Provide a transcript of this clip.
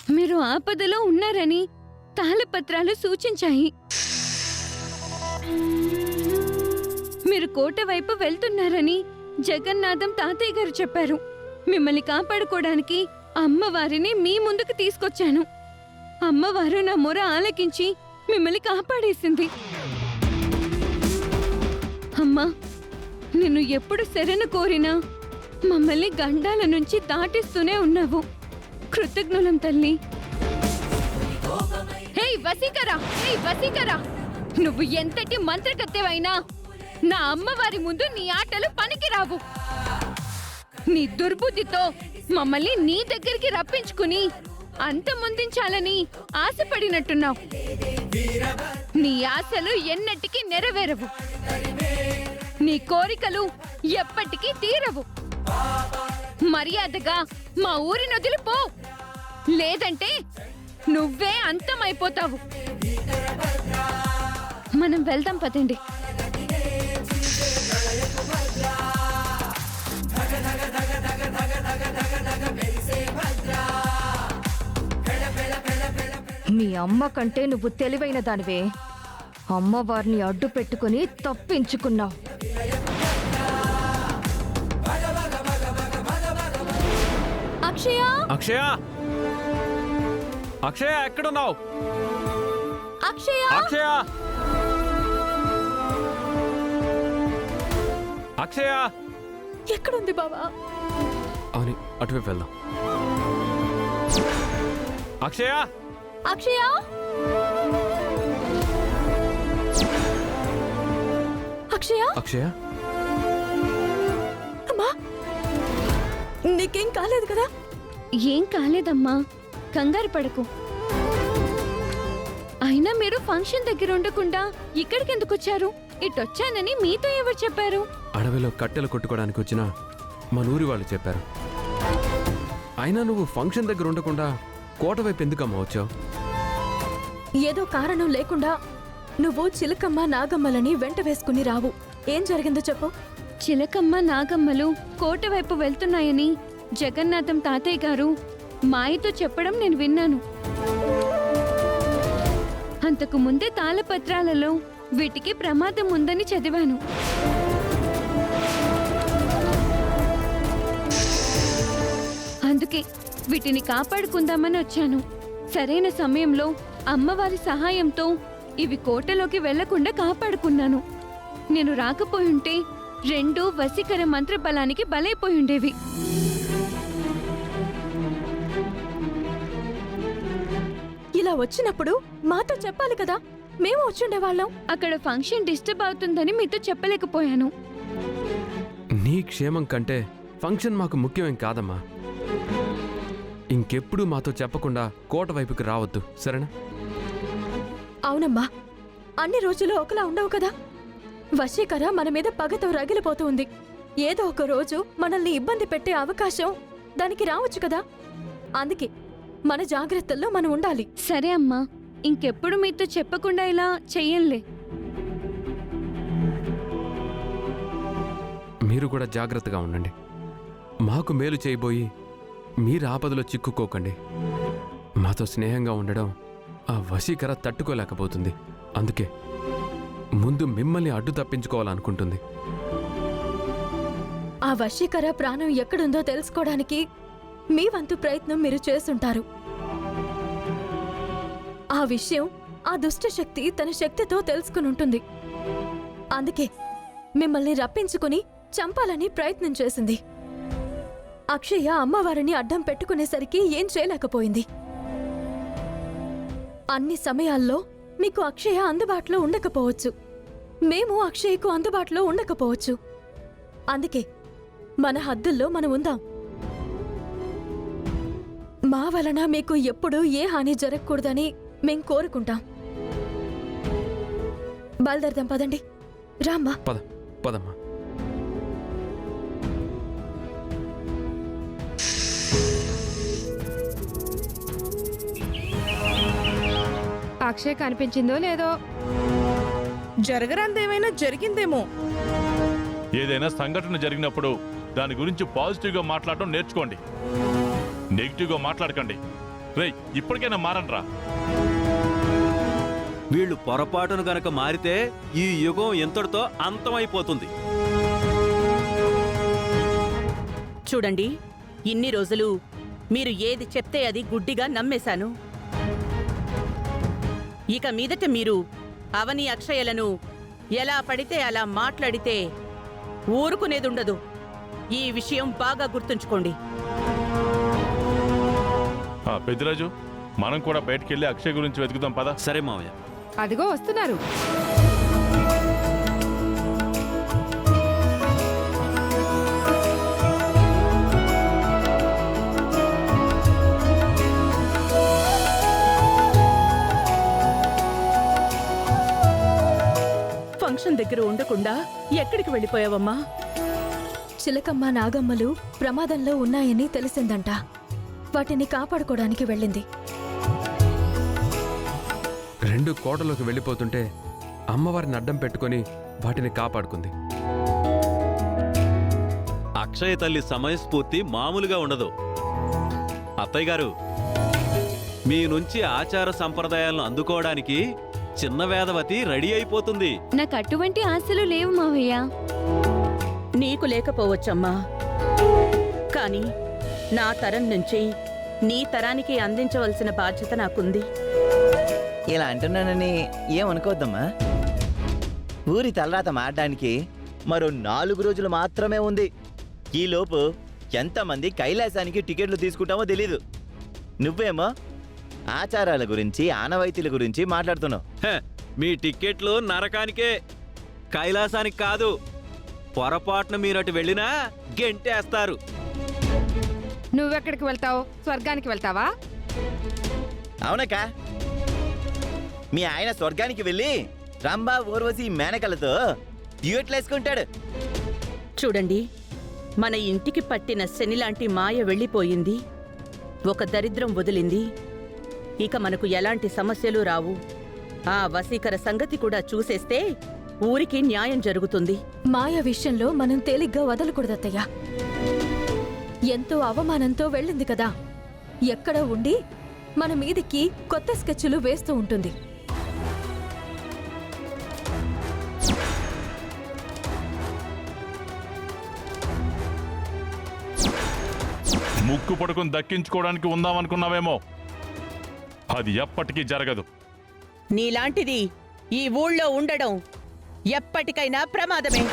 మీరు ఆపదలో ఉన్నారని తాళపత్రాలు సూచించాయి. మీరు కోట వైపు వెళ్తున్నారని జగన్నాథం తాతయ్య గారు చెప్పారు. మిమ్మల్ని కాపాడుకోవడానికి అమ్మవారిని మీ ముందుకు తీసుకొచ్చాను. అమ్మవారు నా మొర ఆలకించి మిమ్మల్ని కాపాడేసింది. అమ్మా, నిన్ను ఎప్పుడు శరణు కోరినా మమ్మల్ని గండాల నుంచి దాటిస్తూనే ఉన్నావు. కృతజ్ఞులం తల్లి. హే వసీకరా, హే వసీకరా, నువ్వు ఎంతటి మంత్రగత్తెవైనా నా అమ్మవారి ముందు నీ ఆటలు పనికిరావు. నీ దుర్బుద్ధితో మమ్మల్ని నీ దగ్గరికి రప్పించుకుని అంతమొందించాలని ఆశపడినట్టున్నావు. నీ ఆశలు ఎన్నటికీ నెరవేరవు. నీ కోరికలు ఎప్పటికీ తీరవు. మర్యాదగా మా ఊరి నొదిలిపో, లేదంటే నువ్వే అంతమైపోతావు. మనం వెళ్దాం పదండి. మీ అమ్మ కంటే నువ్వు తెలివైన దానివే. అమ్మవారిని అడ్డు పెట్టుకుని తప్పించుకున్నావు. అక్షయ, అక్షయ, అక్షయ ఎక్కడున్నావు? అక్షయ, అక్షయ, అక్షయ ఎక్కడుంది బావా? అవుని, అటువైపు వెళ్దాం. అక్షయ, అక్షయ, అక్షయ, అక్షయ, అమ్మా, నీకేం కాలేదు కదా? ఏం కాలేదమ్మా, కంగారు పడకు. అయినా మీరు ఫంక్షన్ దగ్గర ఉండకుండా ఇక్కడికి ఎందుకు వచ్చారు? ఇటొచ్చానని మీతో ఎవరు చెప్పారు? అడవిలో కట్టెలు కొట్టుకోవడానికి వచ్చిన మన ఊరి వాళ్ళు చెప్పారు. అయినా నువ్వు ఫంక్షన్ దగ్గర ఉండకుండా కోట వైపు ఎందుకమ్మా వచ్చావు? ఏదో కారణం లేకుండా నువ్వు చిలకమ్మ నాగమ్మలని వెంట వేసుకుని రావు. ఏం జరిగిందో చెప్పు. చిలకమ్మ నాగమ్మలు కోట వైపు వెళ్తున్నాయని జగన్నాథం తాతయ్య గారు మాయతో చెప్పడం నేను విన్నాను. అంతకు ముందే తాళపత్రాలలో వీటికి ప్రమాదం ఉందని చదివాను. అందుకే వీటిని కాపాడుకుందామని వచ్చాను. సరైన సమయంలో అమ్మవారి సహాయంతో ఇవి కోటలోకి వెళ్లకుండా కాపాడుకున్నాను. నేను రాకపోయుంటే రెండు వశీకర మంత్రబలానికి బలైపోయుండేవి. ఇలా వచ్చినప్పుడు మాతో చెప్పాలి కదా, మేము వచ్చుండేవాళ్ళం. అక్కడ ఫంక్షన్ డిస్టర్బ్ అవుతుందని మీతో చెప్పలేకపోయాను. నీ క్షేమం కంటే ఫంక్షన్ మాకు ముఖ్యమేం కాదమ్మా. ఇంకెప్పుడు మాతో చెప్పకుండా కోట వైపుకి రావద్దు, సరేనా? అవునమ్మా, అన్ని రోజులు ఒకలా ఉండవు కదా. వశీకర మన మీద పగతో రగిలిపోతూ ఉంది. ఏదో ఒక రోజు మనల్ని ఇబ్బంది పెట్టే అవకాశం దానికి రావచ్చు కదా. అందుకే మన జాగ్రత్తల్లో మనం ఉండాలి. సరే అమ్మా, ఇంకెప్పుడు మీతో చెప్పకుండా ఇలా చెయ్యంలే. మీరు కూడా జాగ్రత్తగా ఉండండి. మాకు మేలు చేయబోయి మీరు ఆపదలో చిక్కుకోకండి. మాతో స్నేహంగా ఉండడం ఆ వశీకర తట్టుకోలేకపోతుంది. అందుకే ముందు మిమ్మల్ని అడ్డు తప్పించుకోవాలనుకుంటుంది. ఆ వశీకర ప్రాణం ఎక్కడుందో తెలుసుకోవడానికి మీ వంతు ప్రయత్నం మీరు చేస్తుంటారు. ఆ విషయం ఆ దుష్టశక్తి తన శక్తితో తెలుసుకుని ఉంటుంది. అందుకే మిమ్మల్ని రప్పించుకుని చంపాలని ప్రయత్నం చేసింది. అక్షయ అమ్మవారిని అడ్డం పెట్టుకునేసరికి ఏం చేయలేకపోయింది. అన్ని సమయాల్లో మీకు అక్షయ అందుబాటులో ఉండకపోవచ్చు. మేము అక్షయకు అందుబాటులో ఉండకపోవచ్చు. అందుకే మన హద్దుల్లో మనం ఉందాం. మా వలన మీకు ఎప్పుడూ ఏ హాని జరగకూడదని మేం కోరుకుంటాం. బయలుదేరదాం పదండి. రామ్మా. పదమ్మా. అక్షయ్ కనిపించిందో లేదో. జరగరాందేమైనా జరిగిందేమో. ఏదైనా సంఘటన జరిగినప్పుడు దాని గురించి పాజిటివ్గా మాట్లాడటం నేర్చుకోండి. నెగిటివ్గా మాట్లాడకండి. రేయ్ ఇప్పటికైనా మారండ్రా. వీళ్ళు పొరపాటును గనక మారితే ఈ యుగం ఎంతటితో అంతమైపోతుంది. చూడండి, ఇన్ని రోజులు మీరు ఏది చెప్తే అది గుడ్డిగా నమ్మేశాను. ఇక మీదట మీరు అవని అక్షయలను ఎలా పడితే అలా మాట్లాడితే ఊరుకునేదుండదు. ఈ విషయం బాగా గుర్తుంచుకోండి. పెద్దిరాజు, మనం కూడా బయటికెళ్ళి అక్షయ్ గురించి వెతుకుతాం పద. సరే మావయ్య. అదిగో వస్తున్నారు. ఫంక్షన్ దగ్గర ఉండకుండా ఎక్కడికి వెళ్ళిపోయావమ్మా? చిలకమ్మ నాగమ్మలు ప్రమాదంలో ఉన్నాయని తెలిసిందంట. వాటిని కాపాడుకోవడానికి వెళ్ళింది. 2 కోటలోకి వెళ్ళిపోతుంటే అమ్మవారిని అడ్డం పెట్టుకొని వాటిని కాపాడుకుంది. అక్షయ తల్లి సమయస్ఫూర్తి మామూలుగా ఉండదు. అత్తయ్య గారు, మీ నుంచి ఆచార సంప్రదాయాలను అందుకోవడానికి చిన్న వేదవతి రెడీ అయిపోతుంది. నాకు అటువంటి ఆశలు లేవు మావయ్య. నీకు లేకపోవచ్చమ్మా, కానీ నా తరం నుంచి నీ తరానికి అందించవలసిన బాధ్యత నాకుంది. ఇలా అంటున్నానని ఏమనుకోవద్దమ్మా. ఊరి తలరాత మారడానికి మరో 4 రోజులు మాత్రమే ఉంది. ఈలోపు ఎంతమంది కైలాసానికి టికెట్లు తీసుకుంటామో తెలీదు. నువ్వేమో ఆచారాల గురించి ఆనవాయితీల గురించి మాట్లాడుతున్నావు. మీ టిక్కెట్లు నరకానికే, కైలాసానికి కాదు. పొరపాటున మీరటు వెళ్ళినా గెంటేస్తారు. నువ్వెక్కడికి వెళ్తావు? స్వర్గానికి వెళ్తావా? అవునక్క, మీ ఆయన స్వర్గానికి వెళ్ళి రంభా ఊర్వశి మేనకలతో డ్యూయెట్లేసుకుంటాడు. చూడండి, మన ఇంటికి పట్టిన శనిలాంటి మాయ వెళ్ళిపోయింది. ఒక దరిద్రం వదిలింది. ఇక మనకు ఎలాంటి సమస్యలు రావు. ఆ వశీకర సంగతి కూడా చూసేస్తే ఊరికి న్యాయం జరుగుతుంది. మాయ విషయంలో మనం తేలిగ్గా వదలకూడదత్తయ్య. ఎంతో అవమానంతో వెళ్ళింది కదా, ఎక్కడ ఉండి మన మీదికి కొత్త స్కెచ్లు వేస్తూ ఉంటుంది. ముక్కు పడుకుని దక్కించుకోవడానికి ఉందామనుకున్నావేమో, అది ఎప్పటికీ జరగదు. నీలాంటిది ఈ ఊళ్ళో ఉండడం ఎప్పటికైనా ప్రమాదమే.